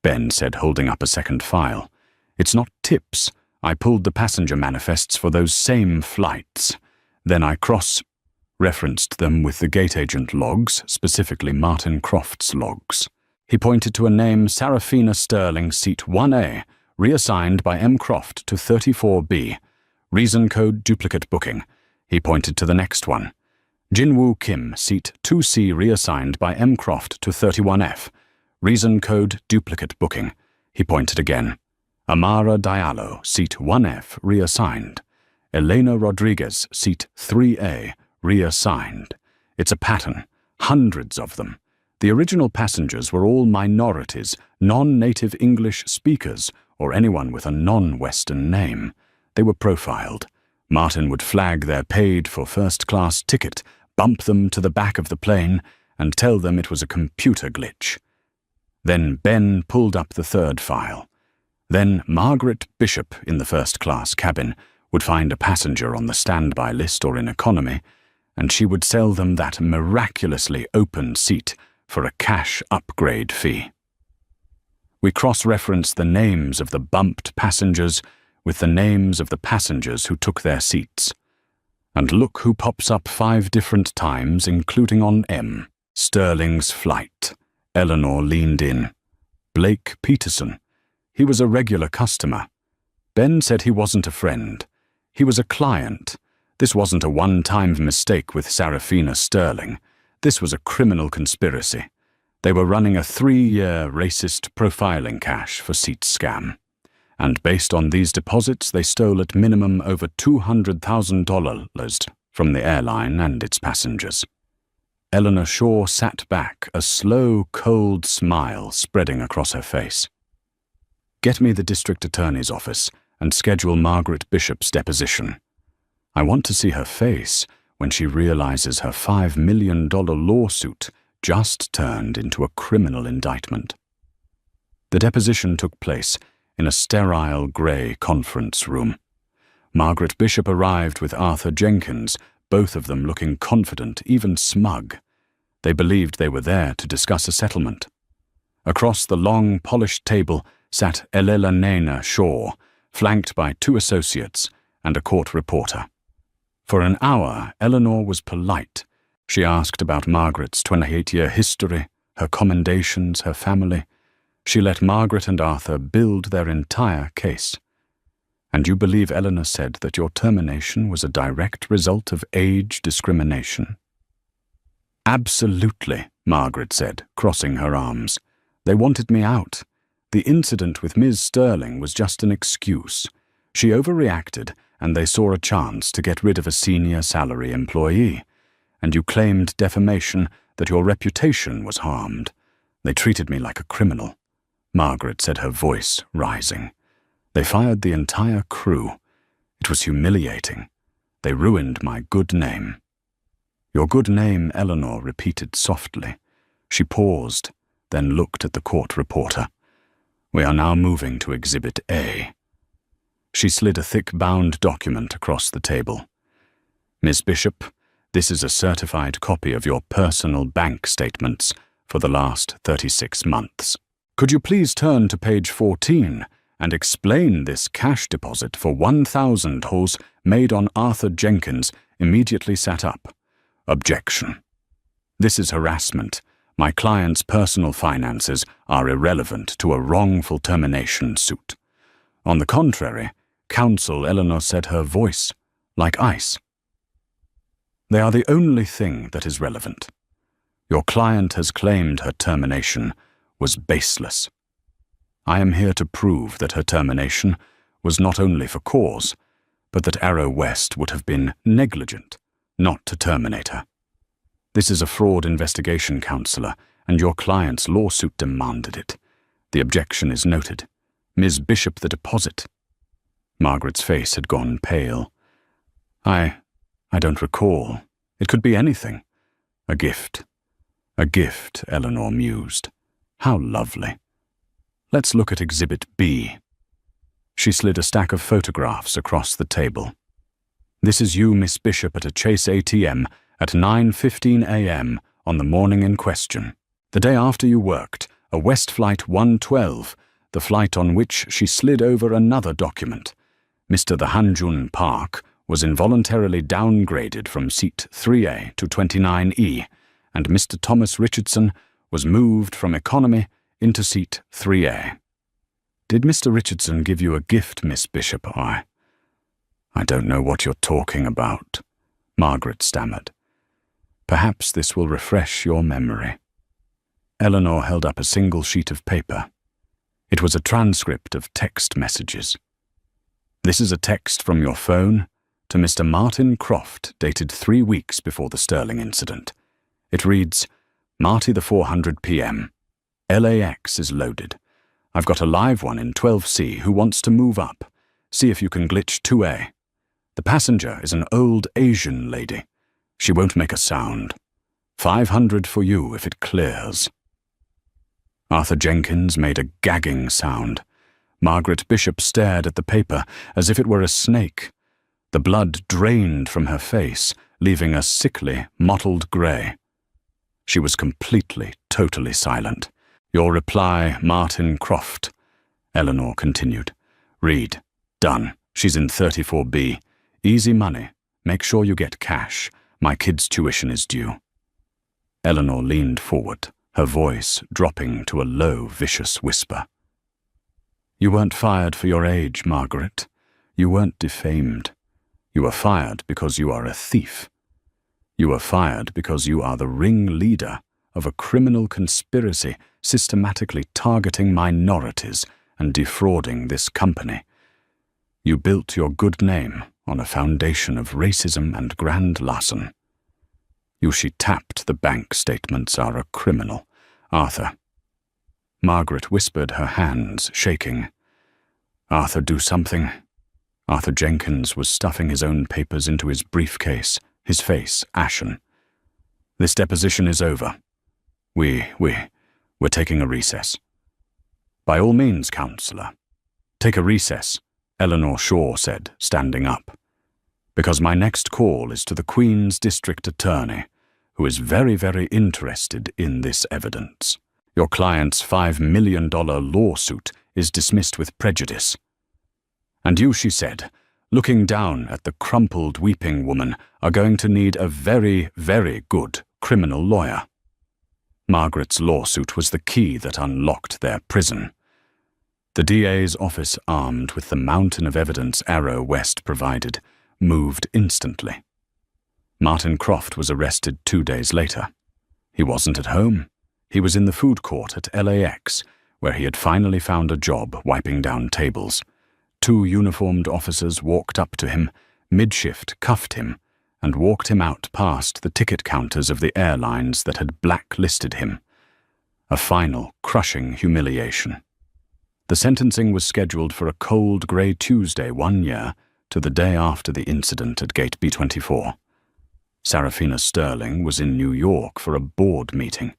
Speaker 2: Ben said, holding up a second file. "It's not tips. I pulled the passenger manifests for those same flights. Then I cross-referenced them with the gate agent logs, specifically Martin Croft's logs." He pointed to a name, Sarafina Sterling, seat 1A, reassigned by M. Croft to 34B. Reason code duplicate booking. He pointed to the next one. Jinwoo Kim, seat 2C, reassigned by M. Croft to 31F. Reason code duplicate booking. He pointed again. Amara Diallo, seat 1F, reassigned. Elena Rodriguez, seat 3A, reassigned. It's a pattern. Hundreds of them. The original passengers were all minorities, non-native English speakers, or anyone with a non-Western name. They were profiled. Martin would flag their paid-for first-class ticket, bump them to the back of the plane, and tell them it was a computer glitch. Then Ben pulled up the third file. Then Margaret Bishop, in the first-class cabin, would find a passenger on the standby list or in economy, and she would sell them that miraculously open seat for a cash upgrade fee. We cross-referenced the names of the bumped passengers with the names of the passengers who took their seats. And look who pops up 5 different times, including on M. Sterling's flight. Eleanor leaned in. Blake Peterson. He was a regular customer. Ben said he wasn't a friend. He was a client. This wasn't a one-time mistake with Sarafina Sterling. This was a criminal conspiracy. They were running a 3-year racist profiling cache for seat scam. And based on these deposits, they stole at minimum over $200,000 from the airline and its passengers. Eleanor Shaw sat back, a slow, cold smile spreading across her face. "Get me the district attorney's office and schedule Margaret Bishop's deposition. I want to see her face when she realizes her $5 million lawsuit just turned into a criminal indictment." The deposition took place in a sterile grey conference room. Margaret Bishop arrived with Arthur Jenkins, both of them looking confident, even smug. They believed they were there to discuss a settlement. Across the long, polished table sat Elela Nena Shaw, flanked by 2 associates and a court reporter. For an hour, Eleanor was polite. She asked about Margaret's 28-year history, her commendations, her family. She let Margaret and Arthur build their entire case. "And you believe Eleanor said that your termination was a direct result of age discrimination?" "Absolutely," Margaret said, crossing her arms. "They wanted me out. The incident with Ms. Sterling was just an excuse. She overreacted, and they saw a chance to get rid of a senior salary employee. And you claimed defamation, that your reputation was harmed. They treated me like a criminal." Margaret said, her voice rising. "They fired the entire crew. It was humiliating. They ruined my good name." "Your good name," Eleanor repeated softly. She paused, then looked at the court reporter. "We are now moving to Exhibit A." She slid a thick bound document across the table. "Miss Bishop, this is a certified copy of your personal bank statements for the last 36 months. Could you please turn to page 14 and explain this cash deposit for $1,000 made on Arthur Jenkins immediately sat up. Objection. This is harassment. My client's personal finances are irrelevant to a wrongful termination suit. On the contrary, counsel Eleanor said, her voice like ice. They are the only thing that is relevant. Your client has claimed her termination was baseless. I am here to prove that her termination was not only for cause, but that Arrow West would have been negligent not to terminate her. This is a fraud investigation, Counselor, and your client's lawsuit demanded it. The objection is noted. Ms. Bishop, the deposit. Margaret's face had gone pale. I don't recall. It could be anything. A gift. A gift, Eleanor mused. How lovely. Let's look at Exhibit B. She slid a stack of photographs across the table. This is you, Miss Bishop, at a Chase ATM at 9:15 a.m. on the morning in question. The day after you worked, a West Flight 112, the flight on which she slid over another document. Mr. The Hanjun Park was involuntarily downgraded from seat 3A to 29E, and Mr. Thomas Richardson was moved from economy into seat 3A. Did Mr. Richardson give you a gift, Miss Bishop? I don't know what you're talking about, Margaret stammered. Perhaps this will refresh your memory. Eleanor held up a single sheet of paper. It was a transcript of text messages. This is a text from your phone to Mr. Martin Croft, dated 3 weeks before the Sterling incident. It reads, Marty, the 400 p.m. LAX is loaded. I've got a live one in 12C who wants to move up. See if you can glitch 2A. The passenger is an old Asian lady. She won't make a sound. 500 for you if it clears. Arthur Jenkins made a gagging sound. Margaret Bishop stared at the paper as if it were a snake. The blood drained from her face, leaving a sickly, mottled grey. She was completely, totally silent. Your reply, Martin Croft. Eleanor continued. Read. Done. She's in 34B. Easy money. Make sure you get cash. My kid's tuition is due. Eleanor leaned forward, her voice dropping to a low, vicious whisper. You weren't fired for your age, Margaret. You weren't defamed. You were fired because you are a thief. You were fired because you are the ringleader of a criminal conspiracy systematically targeting minorities and defrauding this company. You built your good name on a foundation of racism and grand larceny. You she tapped the bank statements are a criminal. Arthur. Margaret whispered, her hands shaking. Arthur, do something. Arthur Jenkins was stuffing his own papers into his briefcase, his face ashen. This deposition is over. We're taking a recess. By all means, Counselor. Take a recess, Eleanor Shaw said, standing up. Because my next call is to the Queen's District Attorney, who is very, very interested in this evidence. Your client's $5 million lawsuit is dismissed with prejudice. And you, she said, looking down at the crumpled, weeping woman, are going to need a very, very good criminal lawyer. Margaret's lawsuit was the key that unlocked their prison. The DA's office, armed with the mountain of evidence Arrow West provided, moved instantly. Martin Croft was arrested 2 days later. He wasn't at home. He was in the food court at LAX, where he had finally found a job wiping down tables. 2 uniformed officers walked up to him, mid-shift cuffed him, and walked him out past the ticket counters of the airlines that had blacklisted him. A final, crushing humiliation. The sentencing was scheduled for a cold grey Tuesday 1 year to the day after the incident at Gate B24. Sarafina Sterling was in New York for a board meeting.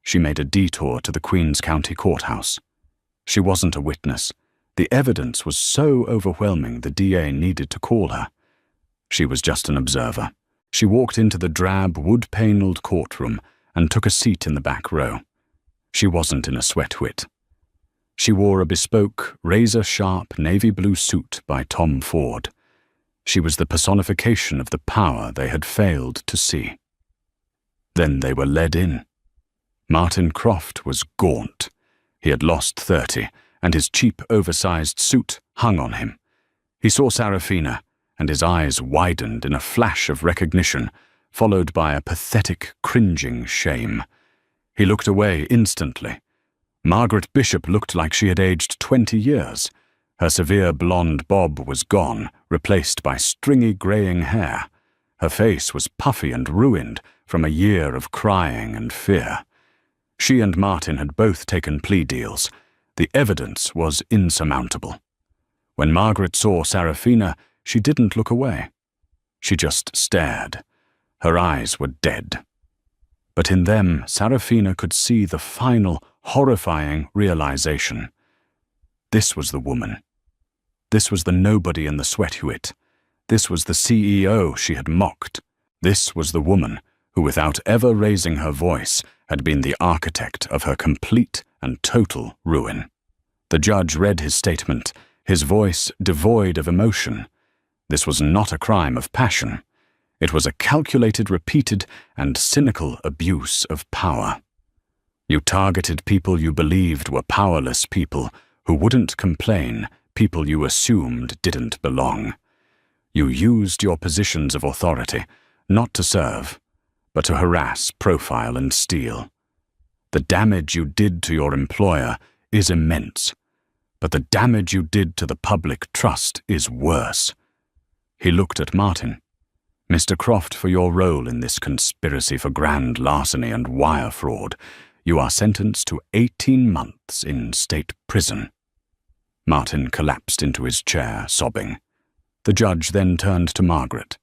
Speaker 2: She made a detour to the Queens County Courthouse. She wasn't a witness. The evidence was so overwhelming the DA needed to call her. She was just an observer. She walked into the drab, wood-paneled courtroom and took a seat in the back row. She wasn't in a sweatwit. She wore a bespoke, razor-sharp navy blue suit by Tom Ford. She was the personification of the power they had failed to see. Then they were led in. Martin Croft was gaunt. He had lost 30, and his cheap, oversized suit hung on him. He saw Sarafina, and his eyes widened in a flash of recognition, followed by a pathetic, cringing shame. He looked away instantly. Margaret Bishop looked like she had aged 20 years. Her severe blonde bob was gone, replaced by stringy greying hair. Her face was puffy and ruined from a year of crying and fear. She and Martin had both taken plea deals. The evidence was insurmountable. When Margaret saw Serafina, she didn't look away. She just stared. Her eyes were dead. But in them, Serafina could see the final, horrifying realization. This was the woman. This was the nobody in the sweatsuit. This was the CEO she had mocked. This was the woman who, without ever raising her voice, had been the architect of her complete and total ruin. The judge read his statement, his voice devoid of emotion. This was not a crime of passion. It was a calculated, repeated, and cynical abuse of power. You targeted people you believed were powerless people who wouldn't complain, people you assumed didn't belong. You used your positions of authority, not to serve, but to harass, profile, and steal. The damage you did to your employer is immense, but the damage you did to the public trust is worse. He looked at Martin. Mr. Croft, for your role in this conspiracy for grand larceny and wire fraud, you are sentenced to 18 months in state prison. Martin collapsed into his chair, sobbing. The judge then turned to Margaret.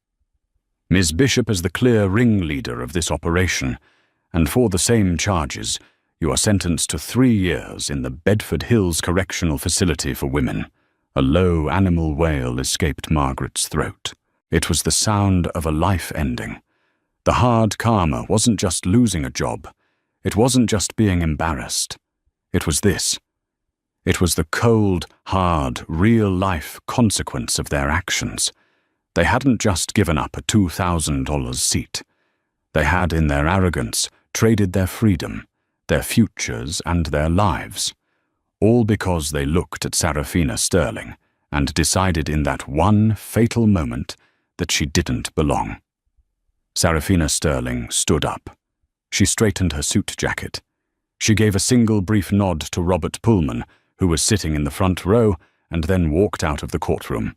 Speaker 2: Ms. Bishop is the clear ringleader of this operation, and for the same charges, you are sentenced to 3 years in the Bedford Hills Correctional Facility for Women. A low animal wail escaped Margaret's throat. It was the sound of a life ending. The hard karma wasn't just losing a job. It wasn't just being embarrassed. It was this. It was the cold, hard, real-life consequence of their actions. They hadn't just given up a $2,000 seat. They had, in their arrogance, traded their freedom, their futures, and their lives. All because they looked at Serafina Sterling and decided in that one fatal moment that she didn't belong. Serafina Sterling stood up. She straightened her suit jacket. She gave a single brief nod to Robert Pullman, who was sitting in the front row, and then walked out of the courtroom.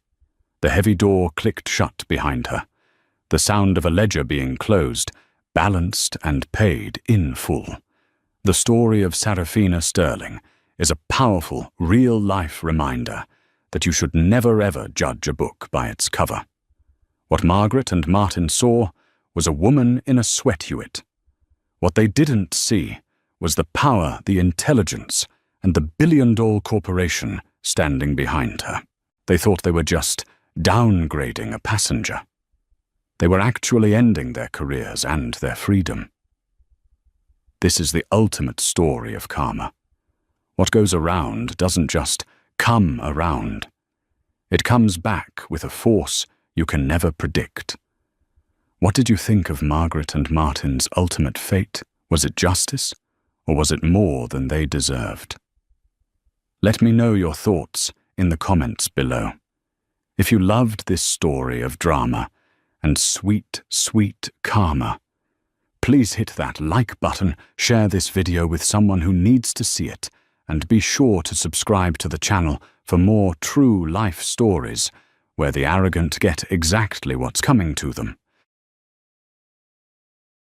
Speaker 2: The heavy door clicked shut behind her. The sound of a ledger being closed, balanced and paid in full. The story of Serafina Sterling is a powerful, real-life reminder that you should never ever judge a book by its cover. What Margaret and Martin saw was a woman in a sweatsuit. What they didn't see was the power, the intelligence, and the billion-dollar corporation standing behind her. They thought they were just downgrading a passenger. They were actually ending their careers and their freedom. This is the ultimate story of karma. What goes around doesn't just come around. It comes back with a force you can never predict. What did you think of Margaret and Martin's ultimate fate? Was it justice, or was it more than they deserved? Let me know your thoughts in the comments below. If you loved this story of drama and sweet, sweet karma, please hit that like button, share this video with someone who needs to see it, and be sure to subscribe to the channel for more true life stories where the arrogant get exactly what's coming to them.